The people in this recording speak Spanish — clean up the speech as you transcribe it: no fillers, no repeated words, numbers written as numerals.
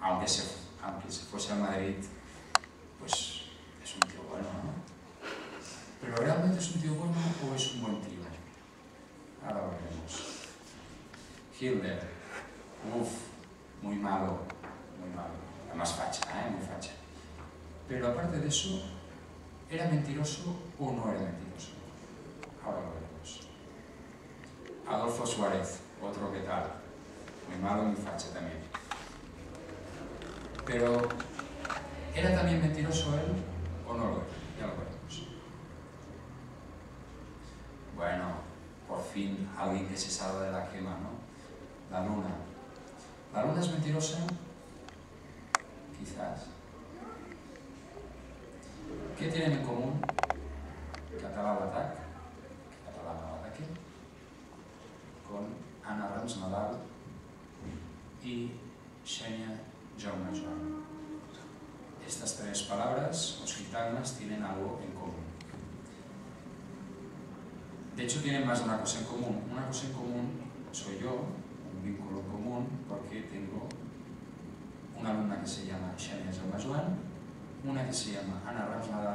aunque se fuese a Madrid, pues es un tío bueno, ¿no? ¿Pero realmente es un tío bueno o es un buen tío? Ahora lo veremos. Hitler, muy malo, además facha, muy facha. Pero aparte de eso, ¿era mentiroso o no era mentiroso? Ahora lo veremos. Adolfo Suárez, otro que tal, muy malo, muy facha también. Pero, ¿era también mentiroso él o no lo era? Ya lo veremos. Bueno, por fin alguien que se salva de la quema, ¿no? La luna. ¿La luna es mentirosa? Quizás. ¿Qué tienen en común Català l'ataque con Ana Rams Nadal y Xenia Jaume Joan? Estas tres palabras occitanas tienen algo en común. De hecho, tienen más de una cosa en común. Una cosa en común soy yo, un vínculo en común, porque tengo una alumna que se llama Xenia Jaume Joan, una que se llama Ana Rams Nadal